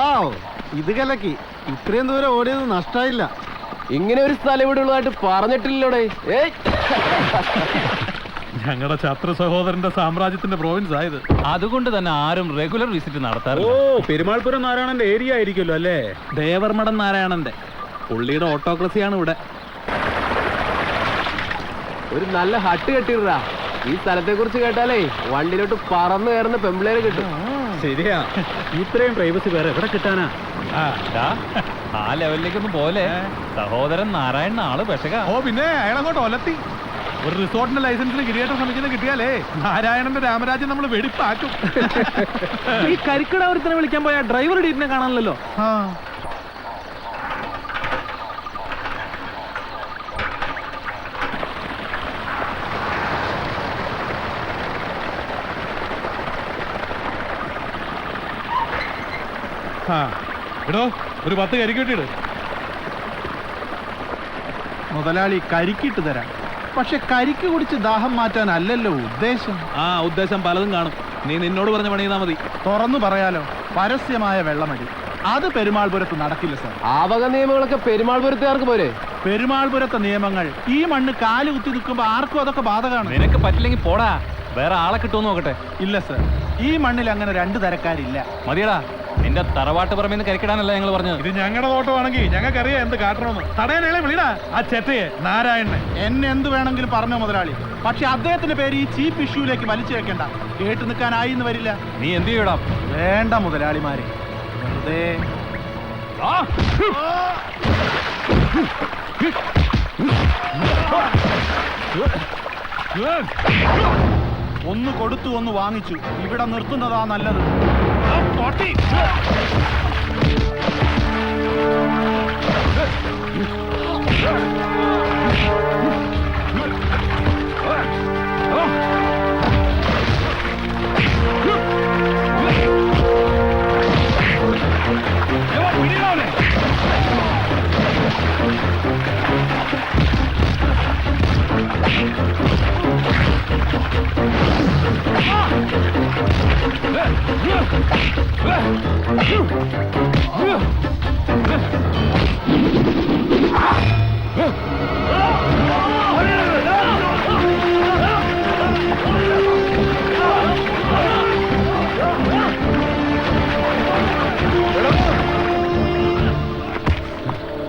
വാവ്, ഇത് കലക്കി. ഇത്രയും ദൂരം ഓടിയത് നഷ്ടായില്ല. ഇങ്ങനെ ഒരു സ്ഥലം ഇവിടെ ഉള്ളതായിട്ട് പറഞ്ഞിട്ടില്ലോടെ. ഞങ്ങളുടെ ഛത്ര സഹോദരന്റെ സാമ്രാജ്യത്തിന്റെ പ്രോവിൻസ് ആയത്. അതുകൊണ്ട് തന്നെ ആരും റെഗുലർ വിസിറ്റ് നടത്താറില്ല. പെരുമാൾപുരം നാരായണന്റെ ഏരിയ ആയിരിക്കുമല്ലോ അല്ലേ? ദേവർമഠം നാരായണന്റെ. പുള്ളിയുടെ ഓട്ടോക്രസിയാണ് ഇവിടെ. ഒരു നല്ല ഹട്ട് കെട്ടിടാ. ഈ സ്ഥലത്തെ കുറിച്ച് കേട്ടാലേ വണ്ടിയിലോട്ട് പറന്നു കയറുന്ന പെമ്പിളേര് കിട്ടും. ശരിയാ, ഇത്രയും പ്രൈവസി വേറെ എവിടെ കിട്ടാനാ? ആ ലെവലിലേക്കൊന്നും പോലെ. സഹോദരൻ നാരായണൻ ആള് പെശക. ഓ പിന്നെ അയാളങ്ങോട്ട് ഒലത്തി. ഒരു റിസോർട്ടിന്റെ ലൈസൻസിന് കിരിയേറ്റ സമിതിയിൽ കിട്ടിയാലേ നാരായണന്റെ രാമരാജ്യം നമ്മൾ വെടിപ്പാക്കും. ഈ കരിക്കട ഒരുത്തനെ വിളിക്കാൻ പോയ ഡ്രൈവർ ഡീറ്റിനെ കാണാനല്ലോ. എടോ, ഒരു 10 കരിക്കിട്ടിട്. മുതലാളി കരിക്കിട്ട് തരാം. പക്ഷെ കരിക്ക് കുടിച്ച് ദാഹം മാറ്റാനല്ലല്ലോ ഉദ്ദേശം. ഉദ്ദേശം പലതും കാണും. നീ നിന്നോട് പറഞ്ഞ പണി ചെയ്താ മതി. തുറന്നു പറയാലോ, പരസ്യമായ വെള്ളമടി അത് പെരുമാൾപുരത്ത് നടക്കില്ല സാർ. ആ വക നിയമങ്ങളൊക്കെ പെരുമാൾപുരത്തുകാർക്ക് പോരെ? പെരുമാൾപുരത്തെ നിയമങ്ങൾ ഈ മണ്ണ് കാല് കുത്തി നിൽക്കുമ്പോ ആർക്കും അതൊക്കെ ബാധകമാണ്. നിനക്ക് പറ്റില്ലെങ്കിൽ പോടാ, വേറെ ആളെ കിട്ടുമെന്ന് നോക്കട്ടെ. ഇല്ല സാർ, ഈ മണ്ണിൽ അങ്ങനെ 2 തരക്കാരില്ല. മതിയടാ, നിന്റെ തറവാട്ട് പറമ്പിന്ന് കരിക്കിടാനല്ല ഞങ്ങൾ പറഞ്ഞത്. ഇത് ഞങ്ങളുടെ തോട്ടമാണെങ്കിൽ ഞങ്ങൾക്കറിയാം എന്ത് കാട്ടണമെന്ന്. തടയാനേ വിളിടാ ആ ചെറ്റയെ, നാരായണനെ. എന്നെ എന്ത് വേണമെങ്കിലും പറഞ്ഞോ മുതലാളി. പക്ഷെ അദ്ദേഹത്തിന്റെ പേര് ഈ ചീഫ് ഇഷ്യൂലേക്ക് വലിച്ചു വെക്കണ്ട. കേട്ടു നിൽക്കാനായി എന്ന് വരില്ല. നീ എന്ത് ചെയ്യടാ? വേണ്ട മുതലാളിമാരെ, വെറുതെ ഒന്ന് കൊടുത്തു ഒന്ന് വാങ്ങിച്ചു. ഇവിടെ നിർത്തുന്നതാ നല്ലത്.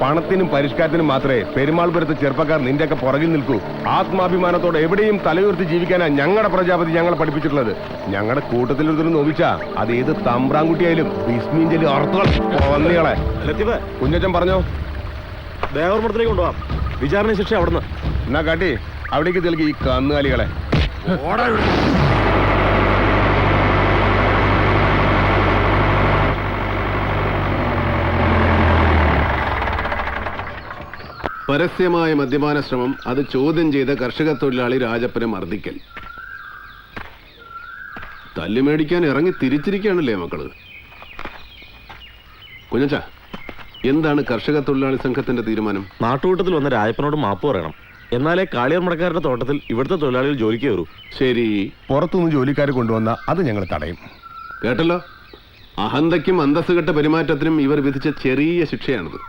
പണത്തിനും പരിഷ്കാരത്തിനും മാത്രമേ പെരുമാൾപുരത്ത് ചെറുപ്പക്കാർ നിന്റെയൊക്കെ പുറകിൽ നിൽക്കൂ. ആത്മാഭിമാനത്തോടെ എവിടെയും തലയുയർത്തി ജീവിക്കാനാ ഞങ്ങളുടെ പ്രജാപതി ഞങ്ങളെ പഠിപ്പിച്ചിട്ടുള്ളത്. ഞങ്ങളുടെ കൂട്ടത്തിൽ ഒരു നോവിച്ചാ അത് ഏത് തമ്പ്രാൻകുട്ടിയായാലും ബിസ്മീന്റെ അർത്ഥങ്ങൾ വന്നികളെ. കുഞ്ഞച്ചൻ പറഞ്ഞോ, ദേവർമഠത്തിലേക്ക് കൊണ്ടുപോവാം. വിചാരണ ശിക്ഷ അവിടുന്ന്. എന്നാ കാട്ടി അവിടേക്ക് തെളിക്ക് ഈ കന്നുകാലികളെ. പരസ്യമായ മദ്യപാന ശ്രമം, അത് ചോദ്യം ചെയ്ത കർഷക തൊഴിലാളി രാജപ്പനെ മർദ്ദിക്കൽ. തല്ലുമേടിക്കാൻ ഇറങ്ങി തിരിച്ചിരിക്കുകയാണല്ലേ മക്കള്. കുഞ്ഞച്ച, എന്താണ് കർഷക തൊഴിലാളി സംഘത്തിന്റെ തീരുമാനം? നാട്ടുകൂട്ടത്തിൽ വന്ന രാജപ്പനോട് മാപ്പ് പറയണം. എന്നാലേ കാളിയർ മടക്കാരുടെ തോട്ടത്തിൽ ഇവിടുത്തെ തൊഴിലാളികൾ ജോലിക്ക് കയറൂ. ശരി, പുറത്തുനിന്ന് ജോലിക്കാരെ കൊണ്ടുവന്ന അത് ഞങ്ങൾ തടയും. കേട്ടല്ലോ, അഹന്തയ്ക്കും അന്തസ്സുകെട്ട പെരുമാറ്റത്തിനും ഇവർ വിധിച്ച ചെറിയ ശിക്ഷയാണിത്.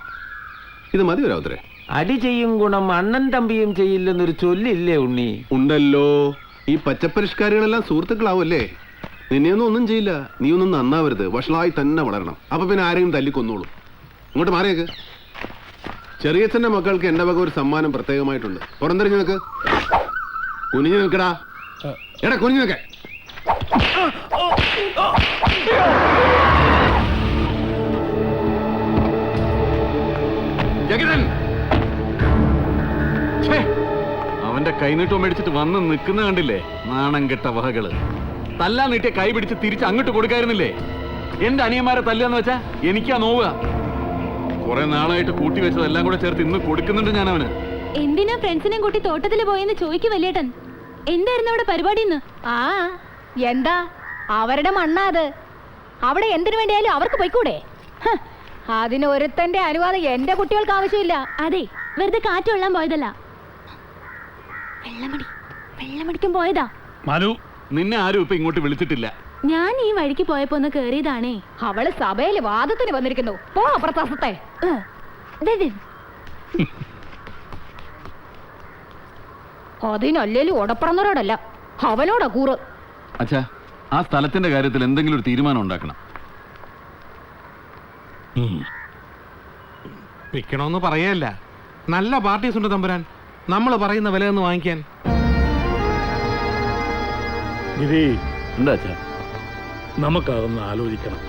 ഇത് മതി ഒരാവത്തരെ. അടി ചെയ്യും ഗുണം അണ്ണൻ തമ്പിയും ചെയ്യില്ലെന്നൊരു ചൊല്ലില്ലേ ഉണ്ണി? ഉണ്ടല്ലോ. ഈ പച്ചപ്പരിഷ്കാരികളെല്ലാം സുഹൃത്തുക്കളാവല്ലേ. നിന്നെയൊന്നും ഒന്നും ചെയ്യില്ല. നീ ഒന്നും നന്നാവരുത്, വഷളായി തന്നെ വളരണം. അപ്പൊ പിന്നെ ആരെങ്കിലും തല്ലിക്കൊന്നോളും. ഇങ്ങോട്ട് മാറിയേക്ക്. ചെറിയച്ഛന്റെ മക്കൾക്ക് എന്റെ വക ഒരു സമ്മാനം പ്രത്യേകമായിട്ടുണ്ട്. പുറംതിരിഞ്ഞു നിൽക്ക്. കുനിഞ്ഞു നിൽക്കടാ. എടാ കുനിഞ്ഞു നിൽക്ക. ജഗതൻ, അവന്റെ കൈനീട്ടം മേടിച്ചിട്ട് വന്ന് നിൽക്കുന്ന കണ്ടില്ലേ? നാണം കെട്ട വഹകള്. തല്ലാൻ നീട്ടിയ കൈ പിടിച്ച് തിരിച്ച് അങ്ങോട്ട് കൊടുക്കായിരുന്നില്ലേ? എന്റെ അനിയന്മാരെ തല്ലാന്ന് വെച്ചാ എനിക്കാ നോവുക. കുറെ നാളായിട്ട് കൂട്ടി വെച്ചതെല്ലാം കൂടെ ചേർത്ത് ഇന്ന് കൊടുക്കുന്നുണ്ട് ഞാൻ അവന്. എന്തിനാ ഫ്രണ്ട്സിനെ കൂട്ടി തോട്ടത്തിൽ പോയെന്ന് ചോദിക്കും വലിയേട്ടൻ. എന്തായിരുന്നു അവിടെ പരിപാടി? എന്താ അവരുടെ മണ്ണാ അത്. അവിടെ എന്തിനു വേണ്ടിയാലും അവർക്ക് പോയിക്കൂടെ? അതിന് ഒരുത്തന്റെ അനുവാദം എന്റെ കുട്ടികൾക്ക് ആവശ്യമില്ല. അതെ, വെറുതെ കാറ്റ് കൊള്ളാൻ പോയതല്ല, വെള്ളമടിക്കാൻ പോയതാ. മനു, നിന്നെ ആരും ഇപ്പൊ ഇങ്ങോട്ട് വിളിച്ചിട്ടില്ല. ഞാൻ ഈ വഴിക്ക് പോയപ്പോ ഒന്ന് കേറിയതാണേ. അവള് സഭയിൽ വാദത്തിന് വന്നിരിക്കുന്നു. പോ അപ്രത്താസത്തെ. അതിനല്ലേലും ഉടപ്പറന്നവരോടല്ല, അവനോടാ കൂറ്. അച്ഛാ, ആ സ്ഥലത്തിന്റെ കാര്യത്തിൽ എന്തെങ്കിലും ഒരു തീരുമാനം ഉണ്ടാക്കണം. വിൽക്കണമെന്ന് പറയല്ല, നല്ല പാർട്ടീസ് ഉണ്ട് തമ്പുരാൻ, നമ്മൾ പറയുന്ന വില ഒന്ന് വാങ്ങിക്കാൻ. എന്താ അച്ഛാ? നമുക്കതൊന്ന് ആലോചിക്കണം.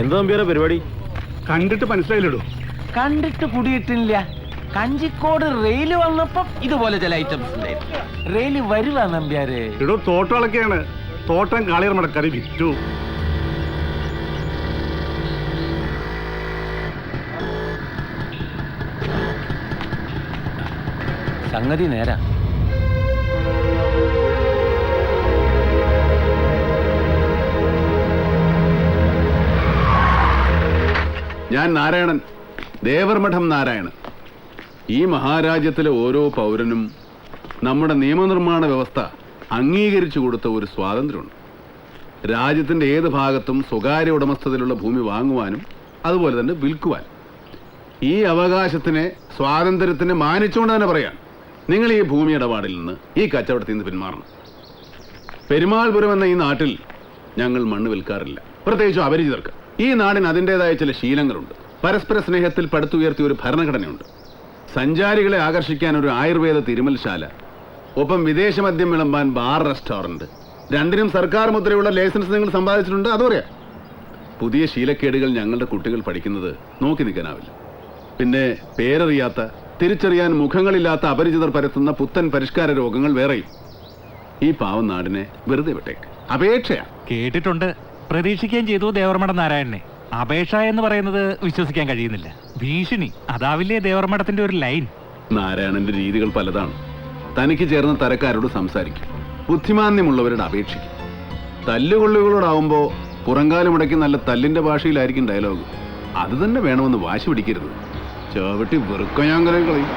എന്താ തമ്പിയാരെ പരിപാടി? കണ്ടിട്ട് മനസ്സിലായില്ലടോ. കണ്ടിട്ട് കുടിയിട്ടില്ല. കഞ്ചിക്കോട് റെയില് വന്നപ്പം ഇതുപോലെ ചില ഐറ്റംസ് ഉണ്ടായിരുന്നു. റെയില് വരുവാ നമ്പ്യാര്. ഇടോ തോട്ടങ്ങളൊക്കെയാണ്. തോട്ടം കാളിയർമട കറി വിറ്റു. സംഗതി നേരാ. ഞാൻ നാരായണൻ, ദേവർമഠം നാരായണൻ. ഈ മഹാരാജ്യത്തിലെ ഓരോ പൗരനും നമ്മുടെ നിയമനിർമ്മാണ വ്യവസ്ഥ അംഗീകരിച്ചു കൊടുത്ത ഒരു സ്വാതന്ത്ര്യമുണ്ട്. രാജ്യത്തിന്റെ ഏത് ഭാഗത്തും സ്വകാര്യ ഉടമസ്ഥതയിലുള്ള ഭൂമി വാങ്ങുവാനും അതുപോലെ തന്നെ വിൽക്കുവാനും. ഈ അവകാശത്തിനെ, സ്വാതന്ത്ര്യത്തിനെ മാനിച്ചുകൊണ്ട് തന്നെ പറയാം, നിങ്ങൾ ഈ ഭൂമി ഇടപാടിൽ നിന്ന്, ഈ കച്ചവടത്തിൽ നിന്ന് പിന്മാറണം. പെരുമാൾപുരം എന്ന ഈ നാട്ടിൽ ഞങ്ങൾ മണ്ണ് വിൽക്കാറില്ല, പ്രത്യേകിച്ചും അപരിചിതർക്ക്. ഈ നാടിന് അതിൻ്റെതായ ചില ശീലങ്ങളുണ്ട്. പരസ്പര സ്നേഹത്തിൽ പടുത്തുയർത്തിയ ഒരു ഭരണഘടനയുണ്ട്. സഞ്ചാരികളെ ആകർഷിക്കാൻ ഒരു ആയുർവേദ തിരുമൽശാല, ഒപ്പം വിദേശ മദ്യം വിളമ്പാൻ ബാർ, റെസ്റ്റോറന്റ്, രണ്ടിനും സർക്കാർ മുദ്രയുള്ള ലൈസൻസ് നിങ്ങൾ സമ്പാദിച്ചിട്ടുണ്ട്. അതറിയാം. പുതിയ ശീലക്കേടുകൾ ഞങ്ങളുടെ കുട്ടികൾ പഠിക്കുന്നത് നോക്കി നിൽക്കാനാവില്ല. പിന്നെ പേരറിയാത്ത, തിരിച്ചറിയാൻ മുഖങ്ങളില്ലാത്ത അപരിചിതർ പരത്തുന്ന പുത്തൻ പരിഷ്കാര രോഗങ്ങൾ വേറെയും. ഈ പാവം നാടിനെ വെറുതെ വിട്ടേക്ക്. അപേക്ഷയാ. കേട്ടിട്ടുണ്ട്, പ്രതീക്ഷിക്കുകയും ചെയ്തു ദേവർമഠം നാരായണനെ. അപേക്ഷ എന്ന് പറയുന്നത് വിശ്വസിക്കാൻ കഴിയുന്നില്ല. ഭീഷണി, അതാവില്ലേ ദേവർമഠത്തിന്റെ ഒരു ലൈൻ. നാരായണന്റെ രീതികൾ പലതാണ്. തനിക്ക് ചേർന്ന തരക്കാരോട് സംസാരിക്കും, ബുദ്ധിമാന്യമുള്ളവരോട് അപേക്ഷിക്കും. തല്ലുകൊള്ളുകളോടാവുമ്പോ പുറങ്കാലം മുടക്കി നല്ല തല്ലിന്റെ ഭാഷയിലായിരിക്കും ഡയലോഗ്. അത് തന്നെ വേണമെന്ന് വാശി പിടിക്കരുത്. ചവിട്ടി വെറുക്ക ഞാൻ കളയും.